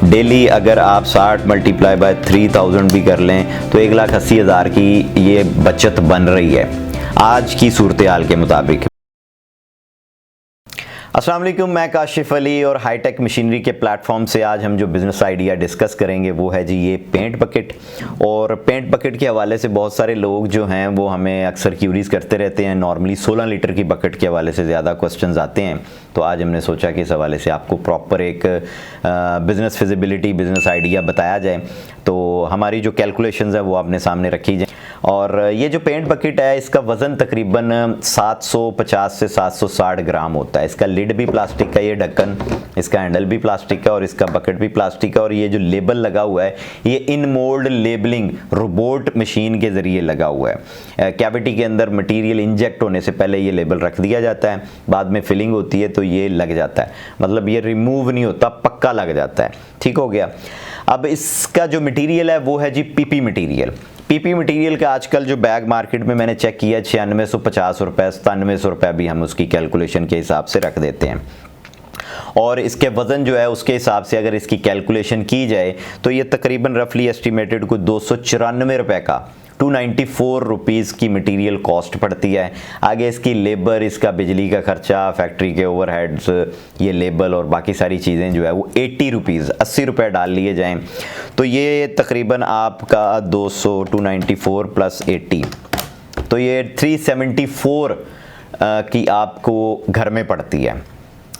Daily अगर आप 60 multiply by 3000 भी कर लें तो 1,80,000 की ये बचत बन रही है आज की सूरत हाल के मुताबिक। अस्सलाम वालेकुम, मैं काशिफ अली और हाईटेक मशीनरी के प्लेटफॉर्म से आज हम जो बिज़नेस आइडिया डिस्कस करेंगे वो है जी ये पेंट बकेट। और पेंट बकेट के हवाले से बहुत सारे लोग जो हैं वो हमें अक्सर क्यूरीज करते रहते हैं। नॉर्मली 16 लीटर की बकेट के हवाले से ज़्यादा क्वेश्चंस आते हैं, तो आज हमने सोचा कि इस हवाले से आपको प्रॉपर एक बिज़नेस फिजिबिलिटी, बिज़नेस आइडिया बताया जाए। तो हमारी जो कैलकुलेशंस है वो आपने सामने रखी जाए। और ये जो पेंट बकेट है इसका वज़न तकरीबन 750 से 760 ग्राम होता है। इसका लिड भी प्लास्टिक का, ये ढक्कन, इसका हैंडल भी प्लास्टिक का और इसका बकेट भी प्लास्टिक का। और ये जो लेबल लगा हुआ है ये इन मोल्ड लेबलिंग रोबोट मशीन के ज़रिए लगा हुआ है। कैविटी के अंदर मटीरियल इंजेक्ट होने से पहले ये लेबल रख दिया जाता है, बाद में फिलिंग होती है तो ये लग जाता है, मतलब ये रिमूव नहीं होता, पक्का लग जाता है। ठीक हो गया। अब इसका जो मटीरियल है वो है जी पीपी मटीरियल। पीपी मटीरियल का आजकल जो बैग मार्केट में मैंने चेक किया 9650 रुपये, 9700 रुपये भी हम उसकी कैलकुलेशन के हिसाब से रख देते हैं। और इसके वज़न जो है उसके हिसाब से अगर इसकी कैलकुलेशन की जाए तो ये तकरीबन रफली एस्टिमेटेड को 294 रुपये का 294 रुपीज़ की मटेरियल कॉस्ट पड़ती है। आगे इसकी लेबर, इसका बिजली का खर्चा, फैक्ट्री के ओवरहेड्स, ये लेबल और बाकी सारी चीज़ें जो है वो 80 रुपीज़, 80 रुपये डाल लिए जाएं तो ये तकरीबन आपका 294 प्लस 80 तो ये 374 की आपको घर में पड़ती है।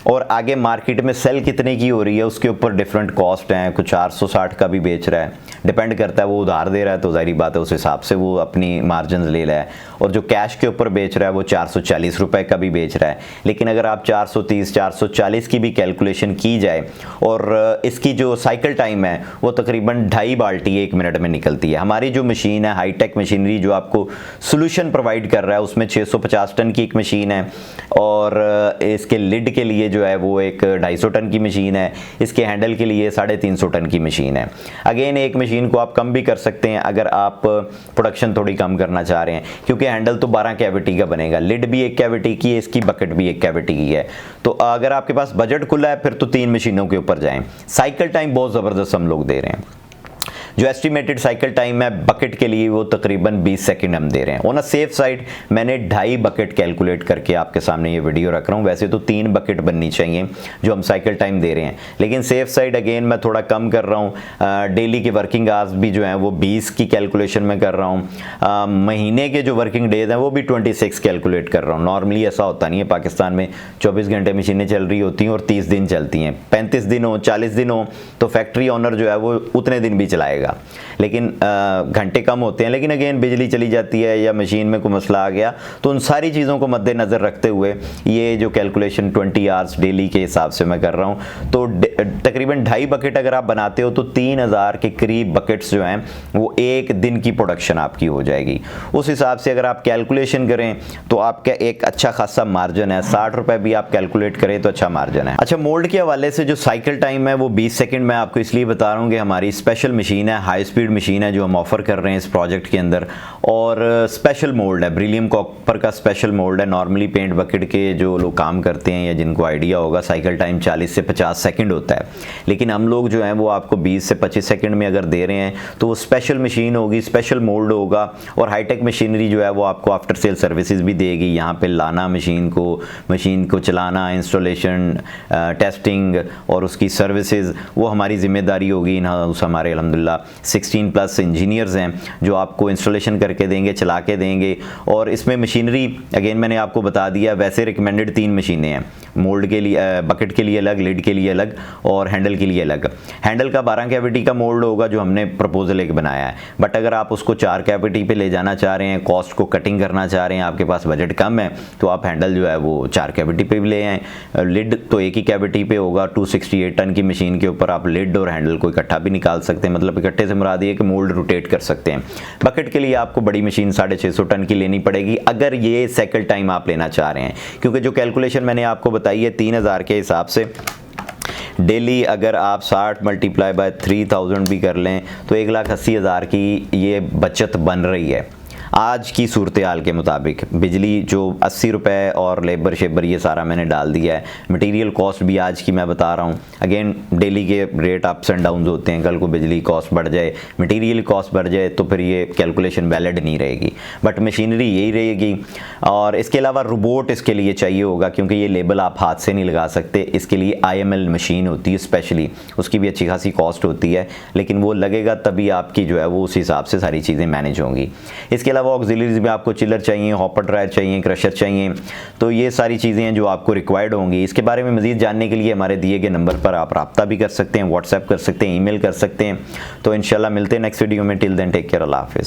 और आगे मार्केट में सेल कितने की हो रही है उसके ऊपर डिफरेंट कॉस्ट हैं। कुछ 460 का भी बेच रहा है, डिपेंड करता है, वो उधार दे रहा है तो ज़ाहिर बात है उस हिसाब से वो अपनी मार्जिन ले रहा है। और जो कैश के ऊपर बेच रहा है वो 440 रुपये का भी बेच रहा है। लेकिन अगर आप 430, 440 की भी कैलकुलेशन की जाए और इसकी जो साइकिल टाइम है वो तकरीबन 2.5 बाल्टी 1 मिनट में निकलती है। हमारी जो मशीन है हाईटेक मशीनरी जो आपको सोल्यूशन प्रोवाइड कर रहा है उसमें 650 टन की एक मशीन है और इसके लिड के लिए जो है वो एक 250 टन की मशीन है। इसके हैंडल के लिए 350 टन की मशीन है। अगेन एक मशीन को आप कम भी कर सकते हैं अगर आप प्रोडक्शन थोड़ी कम करना चाह रहे हैं, क्योंकि हैंडल तो 12 कैविटी का बनेगा, लिड भी एक कैविटी की है, इसकी बकेट भी एक कैविटी की है। तो अगर आपके पास बजट खुला है फिर तो 3 मशीनों के ऊपर जाएं। साइकिल टाइम बहुत ज़बरदस्त हम लोग दे रहे हैं। जो एस्टिमेटेड साइकिल टाइम है बकेट के लिए वो तकरीबन 20 सेकंड हम दे रहे हैं। ऑन अ सेफ साइड मैंने 2.5 बकेट कैलकुलेट करके आपके सामने ये वीडियो रख रहा हूँ। वैसे तो 3 बकेट बननी चाहिए जो हम साइकिल टाइम दे रहे हैं, लेकिन सेफ साइड अगेन मैं थोड़ा कम कर रहा हूँ। डेली के वर्किंग आवर्स भी जो हैं वो 20 की कैलकुलेशन में कर रहा हूँ। महीने के जो वर्किंग डेज हैं वो भी 26 कैलकुलेट कर रहा हूँ। नॉर्मली ऐसा होता नहीं है, पाकिस्तान में 24 घंटे मशीनें चल रही होती हैं और 30 दिन चलती हैं। 35 दिन हो, 40 दिन हो तो फैक्ट्री ओनर जो है वो उतने दिन भी चलाएगा, लेकिन घंटे कम होते हैं। लेकिन अगेन बिजली चली जाती है या मशीन में कोई मसला आ गया तो उन सारी चीज़ों को मद्देनज़र रखते हुए ये जो कैलकुलेशन 20 आवर्स डेली के हिसाब से मैं कर रहा हूँ। तो तकरीबन 2.5 बकेट अगर आप बनाते हो तो 3000 के करीब बकेट्स जो हैं वो एक दिन की प्रोडक्शन आपकी हो जाएगी। उस हिसाब से अगर आप कैलकुलेशन करें तो आपका एक अच्छा खासा मार्जिन है। 60 रुपये भी आप कैलकुलेट करें तो अच्छा मार्जिन है। अच्छा, मोल्ड के हवाले से जो साइकिल टाइम है वो 20 सेकेंड मैं आपको इसलिए बता रहा हूँ कि हमारी स्पेशल मशीन है, हाई स्पीड मशीन है जो हम ऑफर कर रहे हैं इस प्रोजेक्ट के अंदर। और स्पेशल मोल्ड है, ब्रिलियम कॉपर का स्पेशल मोल्ड है। नॉर्मली पेंट बकेट के जो लोग काम करते हैं या जिनको आइडिया होगा साइकिल टाइम 40 से 50 सेकंड होता है, लेकिन हम लोग जो हैं वो आपको 20 से 25 सेकंड में अगर दे रहे हैं तो वो स्पेशल मशीन होगी, स्पेशल मोल्ड होगा। और हाईटेक मशीनरी जो है वो आपको आफ्टर सेल सर्विसेज भी देगी। यहाँ पे लाना मशीन को चलाना, इंस्टॉलेशन, टेस्टिंग और उसकी सर्विसेज वो हमारी जिम्मेदारी होगी। इन हाउस हमारे अल्हम्दुलिल्लाह 16+ इंजीनियर्स हैं जो आपको इंस्टॉलेशन करके देंगे, चला के देंगे। और इसमें मशीनरी अगेन मैंने आपको बता दिया, वैसे रिकमेंडेड 3 मशीनें हैं, मोल्ड के लिए, बकेट के लिए अलग, लिड के लिए अलग और हैंडल के लिए अलग। हैंडल का 12 कैविटी का मोल्ड होगा जो हमने प्रपोजल एक बनाया है, बट अगर आप उसको 4 कैविटी पे ले जाना चाह रहे हैं, कॉस्ट को कटिंग करना चाह रहे हैं, आपके पास बजट कम है तो आप हैंडल जो है वो 4 कैविटी पे भी ले आएँ। लिड तो एक ही कैविटी पे होगा। 268 टन की मशीन के ऊपर आप लिड और हैंडल को इकट्ठा भी निकाल सकते हैं, मतलब इकट्ठे से मुराद ये कि मोल्ड रोटेट कर सकते हैं। बकेट के लिए आपको बड़ी मशीन 650 टन की लेनी पड़ेगी अगर ये साइकिल टाइम आप लेना चाह रहे हैं, क्योंकि जो कैलकुलेशन मैंने आपको बताई है 3000 के हिसाब से डेली अगर आप 60 मल्टीप्लाई बाय 3000 भी कर लें तो 1,80,000 की ये बचत बन रही है आज की सूरत हाल के मुताबिक बिजली जो 80 रुपये और लेबर शेबर ये सारा मैंने डाल दिया है। मटेरियल कॉस्ट भी आज की मैं बता रहा हूँ, अगेन डेली के रेट अप्स एंड डाउन होते हैं, कल को बिजली कॉस्ट बढ़ जाए, मटेरियल कॉस्ट बढ़ जाए तो फिर ये कैलकुलेशन वैलिड नहीं रहेगी, बट मशीनरी यही रहेगी। और इसके अलावा रोबोट इसके लिए चाहिए होगा, क्योंकि ये लेबल आप हाथ से नहीं लगा सकते, इसके लिए IML मशीन होती है स्पेशली, उसकी भी अच्छी खासी कॉस्ट होती है, लेकिन वो लगेगा तभी आपकी जो है वो उस हिसाब से सारी चीज़ें मैनेज होंगी। इसके अलावा ऑक्सिलरीज में आपको चिलर चाहिए, हॉपर ड्रायर चाहिए, क्रशर चाहिए, तो ये सारी चीज़ें हैं जो आपको रिक्वायर्ड होंगी। इसके बारे में मज़ीद जानने के लिए हमारे दिए गए नंबर पर आप रब्ता भी कर सकते हैं, व्हाट्सएप कर सकते हैं, ईमेल कर सकते हैं। तो इंशाल्लाह मिलते हैं नेक्स्ट वीडियो में। टिल देन टेक केयर, अल्लाह हाफिज़।